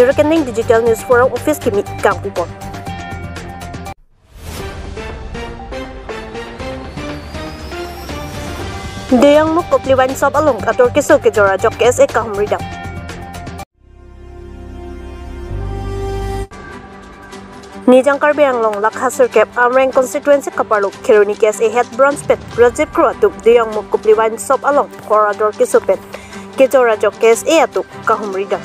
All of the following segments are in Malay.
Jurkening Digital News Forum Office Kimi Kangpipon. Deyang muk kopliwan sob along ator kiso ke jora jok KSA kahumridang. Nijang Karbiang long lakhasur kep Amreng constituency kaparluk Kiruni KSA head bronze pet Rajiv Kruatuk deyang muk kopliwan sob along korador kiso pet ke jora jok KSA atuk kahumridang.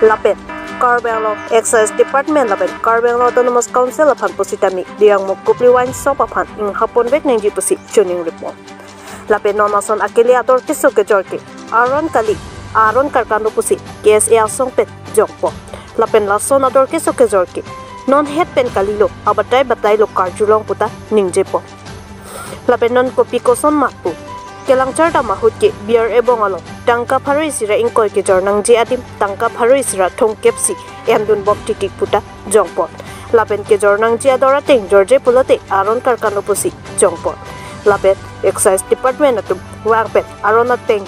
Lapet Karbiang long Excise Department lapet Karbiang long Autonomous Council apan positami deyang muk kopliwan sob apan ing hapon bek nengji posi tuning report. Lapet nomason akili ator kiso ke jorki Aron kali Aron karkando pusi KSA asong pet jokpo. Lapen lason ator kiso ke jorki non head pen kalilo abatay lo karjulong puta ningjepo. Lapen non kopi koson matpu kelang charta mahut ke biar ebong alo tangka pharoi sira ingkoi ke jornang je adim tangka pharoi sira thong kepsi endun bok tikik puta jongpo. Lapen ke jornang je adora teng jorje pulote Aron karkando pusi jongpo. Lapet Excise Department atum wangpet Aron ateng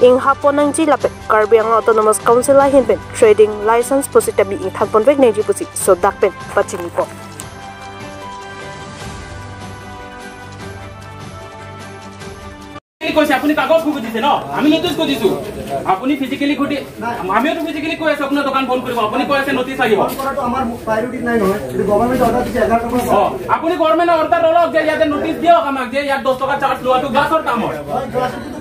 ing haponang ji lapet Karbiang Autonomous Council hinpen trading license positabi ing thanpon bek neji pusi so dakpen pachinipo. কৈছে আপুনি কাগজ খুব দিছে ন আমি নোটিস কৰিছো আপুনি ফিজিক্যালি খুদি আমিও তো ফিজিক্যালি কৈ আছে আপোনাৰ দোকান বন্ধ কৰিব আপুনি কৈ আছে নোটিস লাগিব আমাৰ প্ৰায়োৰিটি নাই নহয় যদি গভৰ্ণমেণ্ট অৰ্ডাৰ দিছে 11 টকা আপুনি গভৰ্ণমেণ্ট অৰ্ডাৰ লওক যে ইয়াতে নোটিস দিয়ক আমাক যে ইয়াত 10 টকা চাৰ্জ লোৱাটো গ্লাছৰ কাম হয়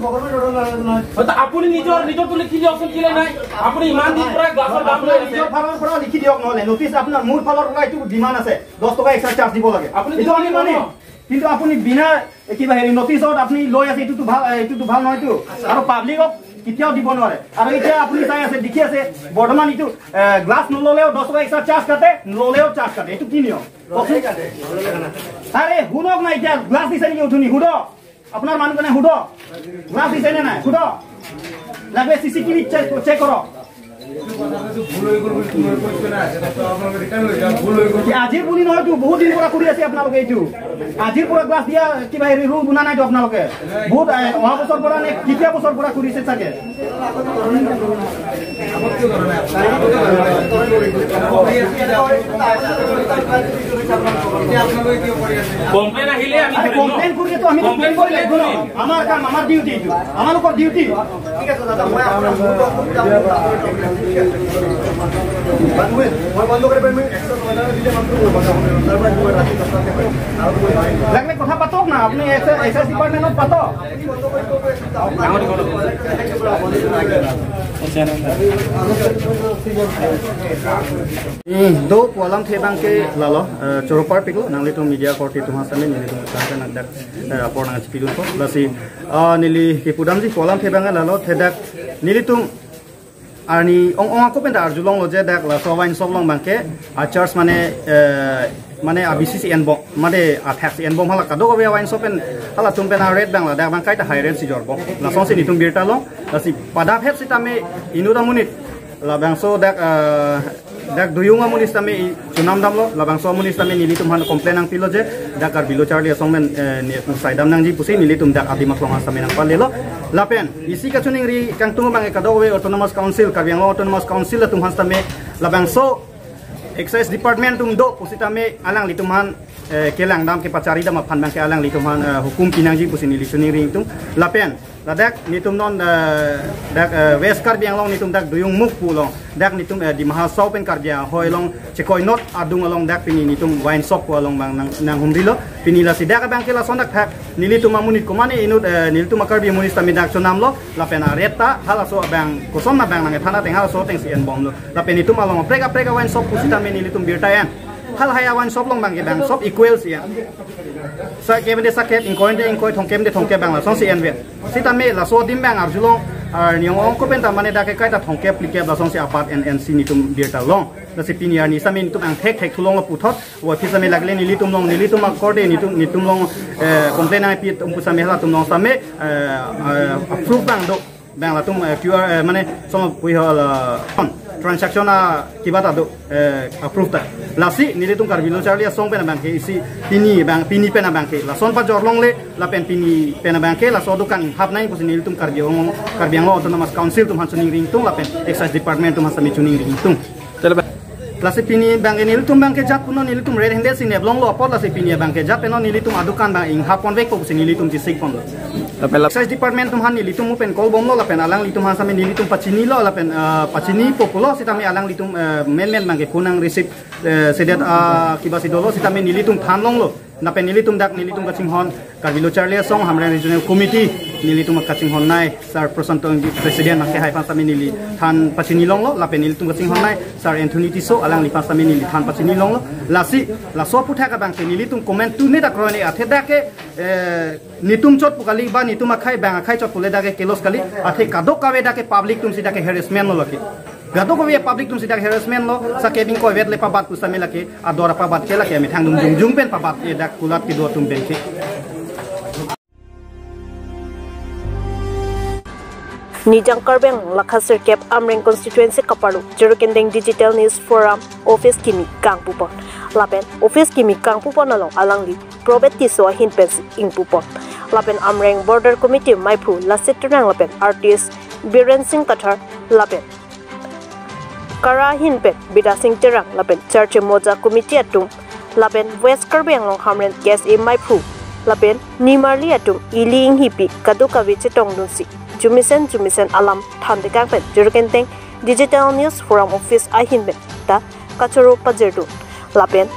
গভৰ্ণমেণ্ট অৰ্ডাৰ নহয় তো আপুনি নিজৰ তো লিখি দিয়কচোন কিলে নাই আপুনি ইমান দিন পৰা গ্লাছৰ দাম লৈ আছে ফালৰ পৰা লিখি দিয়ক নহলে নোটিস আপোনাৰ মূল ফালৰ পৰা এইটো ডিমান্ড আছে 10 টকা এক্সট্ৰা চাৰ্জ দিব লাগে আপুনি এইটো আমি মানে কিন্তু আপুনি বিনা কিবা হেৰি নোটিছত আপুনি লৈ আছে এইটো ভাল নহয় তো আৰু পাব্লিকক কিতিয়াও দিব নোৱাৰে আৰু এতিয়া আপুনি চাই আছে দেখি আছে বৰ্তমান এইটো গ্লাছ নললেও 10 টকা এক্সট্ৰা চাৰ্জ কাটে নললেও চাৰ্জ কাটে এইটো কি নিয়ম আৰে হুনক নাই এতিয়া গ্লাছ দিছে নেকি উঠুনি হুদ আপোনাৰ মানুহ কাৰণে হুদ গ্লাছ দিছে নে নাই হুদ লাগে চিচিটিভি চেক কৰক আজিৰ বুলি নহয়তো বহুত দিন পৰা কৰি আছে আপোনালোকে এইটো আজিৰ পৰা গ্লাছ দিয়া কিবা হেৰি ৰুল বনা নাইতো আপোনালোকে বহুত অহা বছৰ পৰা নে কেতিয়া বছৰ পৰা কৰিছে চাগে কমপ্লেইন আহিলে আমি কমপ্লেইন কৰিলেতো আমি কমপ্লেইন কৰি লাগিব ন আমাৰ কাম আমাৰ ডিউটি এইটো আমালোকৰ ডিউটি ঠিক আছে দাদা মই আপোনাৰ লাগলে কথা পাতক না আপনি এক্সাইজ ডিপার্টমেন্টত পাতক दो पोलम थेबांग के लालो चोरपार पिको नांगले तो मीडिया कोर्टी तुहा समे निले तो काके नगदक पोरना चिपिदु को लसी निली के पुदाम जी पोलम थेबांग लालो थेदाक निली तुम आनी को पेंटा आरजुलंग लजे दाक ला सवाइन सबलंग बांके आचार्स माने आबिसिस एनबो माने आथाक्स एनबो हाला कादो गबे वाइन सोपेन हाला तुम पेना रेड बांगला दाक बांकाय ता हाई रेड सिजरबो ला सोसे नि तुम बिरतालो लसी पादा फेप सितामे इनुरा मुनिट labangso dak duyunga munis tami chunam damlo labangso munis tami nili tumhan complain ang pilo je dakar bilo charli asongmen saidam nang ji pusi nili tum dak adimak long asame nang palelo lapen isi ka chuning ri kang tungo bang ekadowe autonomous council Karbiang autonomous council tumhan tami labangso excise department tum do pusitame alang litumhan kelang dam ke pacari dam phan bang ke alang litumhan hukum pinangji pusi nili chuning ri tum lapen ladak nitum non dak west Karbiang long nitum dak duyung muk pulong dak nitum di mahal sopen Karbiang hoi long chekoi not adung along dak pini nitum wine shop ko along bang nang humrilo pini la sidak bang ke la sondak thak nilitum amunit komane inut nilitum Karbiang munis tami dak chunam lo lapen areta hala so bang kosom na bang nang thana teng hala so teng si en bom lo lapen nitum along prega wine shop pusitame nilitum birtayan hal haya wine shop long bang ke bang shop equals ya sa kemde saket ingkoi thongke bang la song si en vet sitame la so dim bang arjulong ar niong ko penta mane dake kai ta thongke plike la song si apat NNC nitum birta long la si piniar ni samin tum ang thek thulong la puthot wa pisame lagle nilitum akorde nitum long complain ai pi tum pusame la tum long same approve bang do bang la tum QR mane som pui hol transaction kiba ta do approve ta lasi nilitum Karbilo charli song pena bang ke isi pini pena bang ke la son pa jorlong le la pen pini pena bang ke la so dukan hap nai pusi nilitum Karbiang autonomous council tum hansuning ring tung la pen excise department tum hasami chuning ring tung Lasi pini bang ini litum bang kejap puno ini litum red handed sini belum lo apa lasi pini bang kejap eno ini litum adukan bang ing hapon vek fokus ini litum disik pon. Excise department tum han ini litum mupen kol bom lo lapen alang litum han sami ini litum pacini lo lapen pacini populo sitami alang litum men bang ke punang receipt sedet kibasi dolo sitami ini litum than long lo. Napen nilitum dak nilitum kacing hon karbilo Charlie Song Hamren Regional Committee nilitum kacing hon nai sar persantong presiden nak hai pasami nili than pacini long lo lapen nilitum kacing hon nai sar Anthony Tiso alang li pasami nili than pacini long lo lasi la so putha ka bang nilitum comment tu ne dak rone athe dake nitum chot pukali ba nitum akhai bang akhai chot pule dake kelos kali athe kadok kawe dake public tum si dake harassment lo laki Gado ko ya public tum sidak harassment lo sa kebing ko vet le pabat ku samela ke adora pabat ke la ke mi thang dum jung pen pabat e dak kulat ki do tum ben ke Nijang Karbeng Lakhasir Kep Amreng Constituency Kapalu Jerukendeng Digital News Forum Office Kimi Kangpupon Lapen Office Kimi Kangpupon along alangli Probet Tiso Hinpens Ingpupon Lapen Amreng Border Committee Maipu Lasit Tunang Lapen Artist Biren Singh Tathar Lapen Kara Hinpet Bida Singh Terang Lapen Church Moja Committee Atum Lapen West Karbeng Long Hamren KSA Maipu Lapen Nimarli Atum Ili Inghipi Kaduka Vichitong Dunsi Jumisen alam thandekang pen Jerukendeng Digital News Forum Office Ahinben ta Kachoro Pajerdu Lapen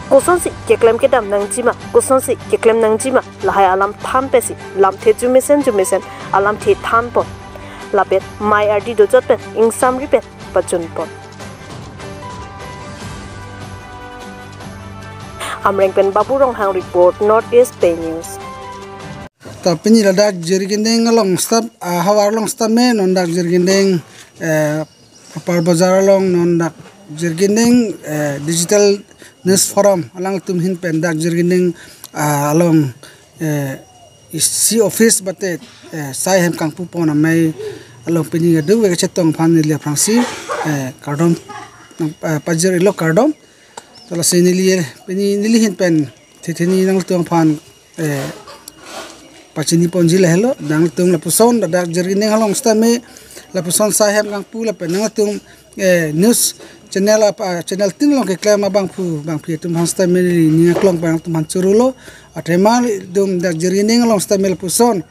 Kusonsi keklem kedam nangjima Kusonsi keklem nangjima lahai alam thampesi lamthe jumisen alam the thanpon Lapen mai ardi dojot pen ingsam ripen pachunpon Amreng pen Baburong Hang report Northeast Bay News Tapi ni ada Jerukendeng long stop hawar long stop me nondak Jerukendeng kapal bazar long nondak Jerukendeng Digital News Forum alang tum hin pendak Jerukendeng along isi office batet sai hem Kangpupon amai along pini gadu we chetong pan ni Frangsi kardom pajer ilo kardom tala sini li pini nili hin pen thetheni nang tuang pan Pacini ponji le hello dang tung la puson da Jerukendeng halong stame la puson sahem Kangpu la penang tung news channel channel tin long ke klem bang pu tum han stame ni klong bang tum han churulo atema dum da Jerukendeng halong stame la puson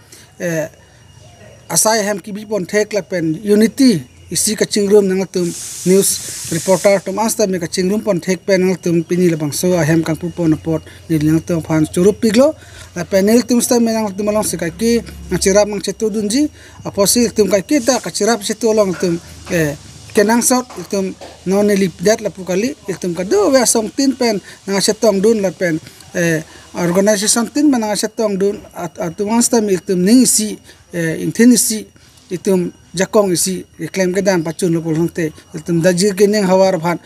asai hem ki bi pon thek la pen unity isi kaching room nang tum news reporter tum asta me kaching room pon thek pen nang tum pini la bang so hem Kangpu pon port ni nang tum fan churup piglo la panel tum sta me nang tum long sikaki ngachirap mang chetu dunji aposil tum kai kita kachirap chetu long tum kenang sot tum non lip dat la pukali tum kado we song tin pen nang chetong dun la pen organization tin man nang chetong dun atum sta me tum ning si intensi itum jakong isi claim kedan pacun lo polhonte itum dajir keneng hawar bhan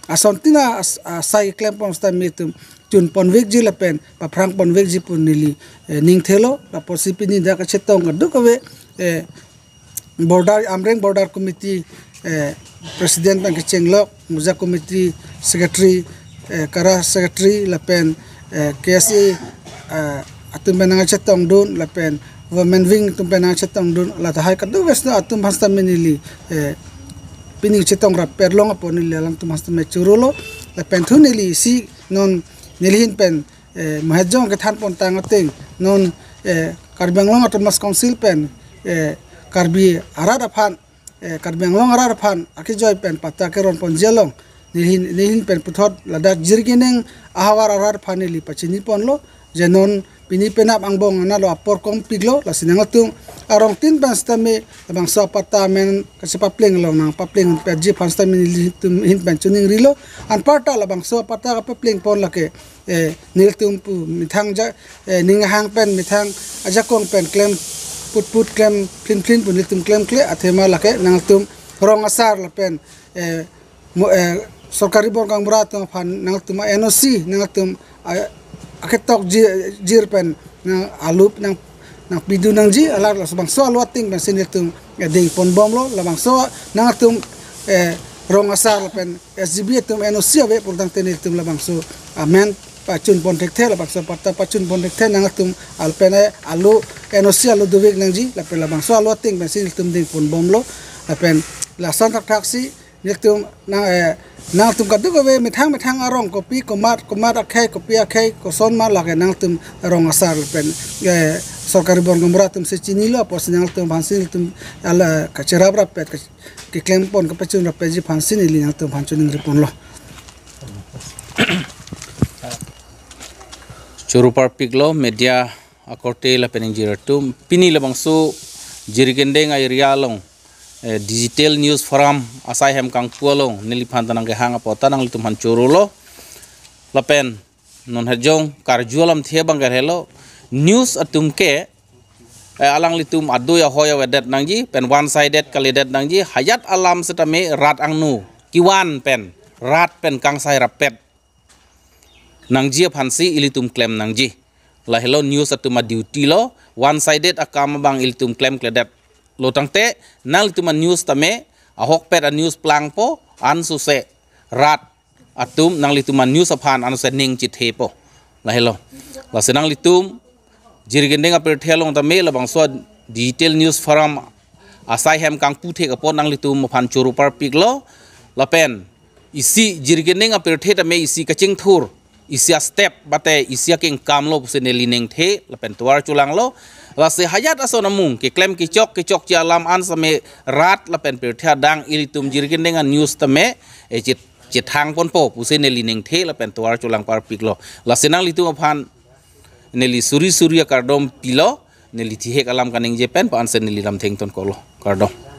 asontina sai claim pon sta mitum chun ponvek ji lapen pa frank ponvek ji pun nili ning thelo la posipini da ka chetong ka dukawe border Amreng border committee president bang chenglok muja committee secretary kara secretary lapen KSA atum benang chetong dun lapen women wing tum penang chetong dun la ta hai ka du wes na atum hasta menili pini chetong ra perlong apon ni lang tum hasta me churulo la pen thu nili si non nilhin pen mahajong ke than pon tang ateng non Karbenglong Autonomous Council pen karbi arada phan Karbenglong arada phan akijoy pen pata keron pon jelong nilhin pen puthot ladak Jerukendeng ahawar arada phan nili pachini pon lo jenon pini penap angbong na lo apor kom piglo la sinangatung arong tin ban stame bang so pata men kasipapling lo nang papling pe ji pan stame hin ban chuning rilo an parta la bang so pata ka papling pon la ke niltum pu mithang ja ning hang pen mithang aja kong pen klem put klem plin pun niltum klem kle athema la ke nang tum rong asar la pen sorkari bor kang brat fan nang tum NOC nang tum aketok jir pen nang alup nang pidu nang ji alar la bang so alwating ben sinil tum ding pon bom lo la bang so nang tum rong asar pen SGB tum NOC ave pultang tenil tum la bang so amen pachun pon tek the la bang so pata pachun pon tek the nang tum alpen alu NOC alu duvik nang ji la pen la bang so alwating ben sinil tum ding pon bom lo la pen la santak taksi tum nang tum kadu ko mithang arong kopi komat akhai kopi akhai ko son ma lage nang tum arong asar pen sorkari bon gomra tum se chini lo pos nang tum phansin tum ala kachera bra pet ke klem pon ka pachun ra peji phansin ili nang tum phanchun ning repon lo Chorupar Piglo media akorte la pening jiratum pini la bangsu jirgendeng area long digital news forum asai hem kang pualong niliphan tanang ke hanga pota nang litum han chorulo lapen non hajong karjualam thia banggar hello news atum ke alang litum adu ya hoya wedet nangji pen one sided kalidet nangji hayat alam setame rat angnu kiwan pen rat pen kang sai rapet nangji phansi ilitum claim nangji la hello news atuma duty lo one sided akam bang ilitum claim kledet lo tangte nal ituma news tame ahok pet a news plang po an su se rat atum nang lituma news aphan an se ning chit he po la hello la senang litum jirgendeng apel thelong tame la bang so detail news forum asai hem kang puthe ka po nang litum phan Chorupar Piglo la pen isi jirgendeng apel the tame isi kaching thur isia step bate isia king kamlo puse nelineng the lapen tuar culang lo la se hayat aso namung ke klem ki chok ci alam an same rat lapen per thia dang ilitum jirgen dengan news tame e chit hang pon po puse nelineng the lapen tuar culang Par Piglo la senang litu aphan neli suri kardom pilo neli thihe kalam kaning jepen pa an sen nelilam theng ton kolo kardom